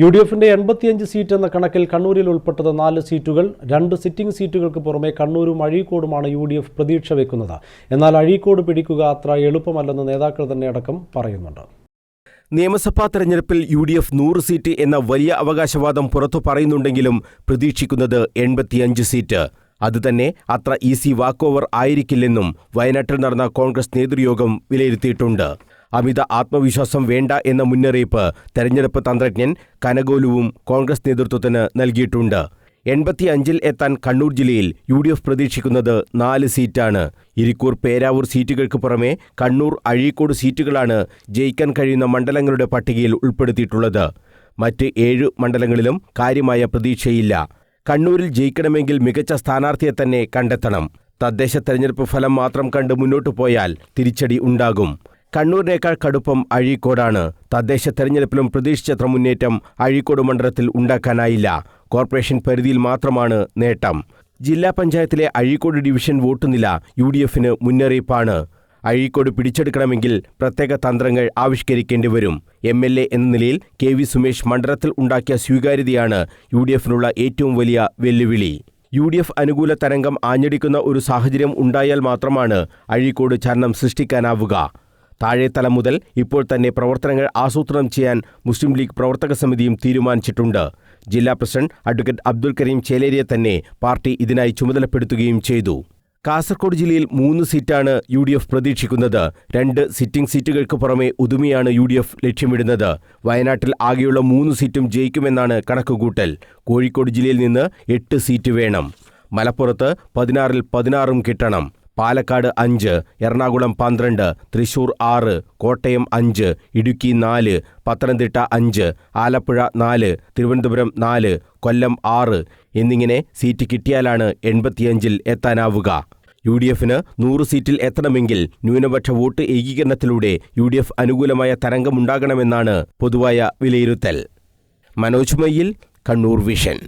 UDFിന്റെ 85 seat എന്ന കണക്കിൽ കണ്ണൂരിൽ ഉൾപ്പെട്ടത് 4 സീറ്റുകൾ. 2 സിറ്റിംഗ് സീറ്റുകൾക്ക് പുറമെ കണ്ണൂരും അഴീക്കോടുമാണ് UDF പ്രതീക്ഷ വെക്കുന്നത്. എന്നാൽ അഴീക്കോട് പിടിക്കുക അത്ര എളുപ്പമല്ലെന്ന് നേതാക്കൾ തന്നെ അടക്കം പറയുന്നുണ്ട്. നിയമസഭാ തെരഞ്ഞെടുപ്പിൽ UDF 100 സീറ്റ് എന്ന വലിയ അവകാശവാദം പുറത്തു പറയുന്നുണ്ടെങ്കിലും പ്രതീക്ഷിക്കുന്നത് 85 സീറ്റ്. അതുതന്നെ അത്ര ഈസി വാക്ക് ഓവർ ആയിരിക്കില്ലെന്നും വയനാട്ടിൽ നടന്ന കോൺഗ്രസ് നേതൃയോഗം വിലയിരുത്തിയിട്ടുണ്ട്. അമിത ആത്മവിശ്വാസം വേണ്ട എന്ന മുന്നറിയിപ്പ് തെരഞ്ഞെടുപ്പ് തന്ത്രജ്ഞൻ കനകോലുവും കോൺഗ്രസ് നേതൃത്വത്തിന് നൽകിയിട്ടുണ്ട്. 85-ൽ എത്താൻ കണ്ണൂർ ജില്ലയിൽ UDF പ്രതീക്ഷിക്കുന്നത് 4 സീറ്റാണ്. ഇരിക്കൂർ, പേരാവൂർ സീറ്റുകൾക്ക് പുറമെ കണ്ണൂർ, അഴീക്കോട് സീറ്റുകളാണ് ജയിക്കാൻ കഴിയുന്ന മണ്ഡലങ്ങളുടെ പട്ടികയിൽ ഉൾപ്പെടുത്തിയിട്ടുള്ളത്. മറ്റ് 7 മണ്ഡലങ്ങളിലും കാര്യമായ പ്രതീക്ഷയില്ല. കണ്ണൂരിൽ ജയിക്കണമെങ്കിൽ മികച്ച സ്ഥാനാർത്ഥിയെ തന്നെ കണ്ടെത്തണം. തദ്ദേശ തെരഞ്ഞെടുപ്പ് ഫലം മാത്രം കണ്ട് മുന്നോട്ടു പോയാൽ തിരിച്ചടി ഉണ്ടാകും. കണ്ണൂരിനേക്കാൾ കടുപ്പം അഴീക്കോടാണ്. തദ്ദേശ തെരഞ്ഞെടുപ്പിലും പ്രതീക്ഷിച്ചത്ര മുന്നേറ്റം അഴീക്കോട് മണ്ഡലത്തിൽ ഉണ്ടാക്കാനായില്ല. കോർപ്പറേഷൻ പരിധിയിൽ മാത്രമാണ് നേട്ടം. ജില്ലാ പഞ്ചായത്തിലെ അഴീക്കോട് ഡിവിഷൻ വോട്ട് നില UDFിന് മുന്നറിയിപ്പാണ്. അഴീക്കോട് പിടിച്ചെടുക്കണമെങ്കിൽ പ്രത്യേക തന്ത്രങ്ങൾ ആവിഷ്കരിക്കേണ്ടി വരും. MLA എന്ന നിലയിൽ KV സുമേഷ് മണ്ഡലത്തിൽ ഉണ്ടാക്കിയ സ്വീകാര്യതയാണ് UDFിനുള്ള ഏറ്റവും വലിയ വെല്ലുവിളി. UDF അനുകൂല തരംഗം ആഞ്ഞടിക്കുന്ന ഒരു സാഹചര്യം ഉണ്ടായാൽ മാത്രമാണ് അഴീക്കോട് ചലനം സൃഷ്ടിക്കാനാവുക. താഴെത്തലം മുതൽ ഇപ്പോൾ തന്നെ പ്രവർത്തനങ്ങൾ ആസൂത്രണം ചെയ്യാൻ മുസ്ലിം ലീഗ് പ്രവർത്തക സമിതിയും തീരുമാനിച്ചിട്ടുണ്ട്. ജില്ലാ പ്രസിഡന്റ് അഡ്വക്കേറ്റ് അബ്ദുൽ കരീം ചേലേരിയെ തന്നെ പാർട്ടി ഇതിനായി ചുമതലപ്പെടുത്തുകയും ചെയ്തു. കാസർഗോഡ് ജില്ലയിൽ 3 സീറ്റാണ് UDF പ്രതീക്ഷിക്കുന്നത്. 2 സിറ്റിംഗ് സീറ്റുകൾക്ക് പുറമെ ഉദുമയാണ് UDF ലക്ഷ്യമിടുന്നത്. വയനാട്ടിൽ ആകെയുള്ള 3 സീറ്റും ജയിക്കുമെന്നാണ് കണക്കുകൂട്ടൽ. കോഴിക്കോട് ജില്ലയിൽ നിന്ന് 8 സീറ്റ് വേണം. മലപ്പുറത്ത് 16-ൽ 16ഉം കിട്ടണം. പാലക്കാട് 5, എറണാകുളം 12, തൃശൂർ 6, കോട്ടയം 5, ഇടുക്കി 4, പത്തനംതിട്ട 5, ആലപ്പുഴ 4, തിരുവനന്തപുരം 4, കൊല്ലം 6 എന്നിങ്ങനെ സീറ്റ് കിട്ടിയാലാണ് 85-ൽ എത്താനാവുക. UDFിന് 100 സീറ്റിൽ എത്തണമെങ്കിൽ ന്യൂനപക്ഷ വോട്ട് ഏകീകരണത്തിലൂടെ UDF അനുകൂലമായ തരംഗമുണ്ടാകണമെന്നാണ് പൊതുവായ വിലയിരുത്തൽ. മനോജ് മയ്യിൽ, കണ്ണൂർ വിഷൻ.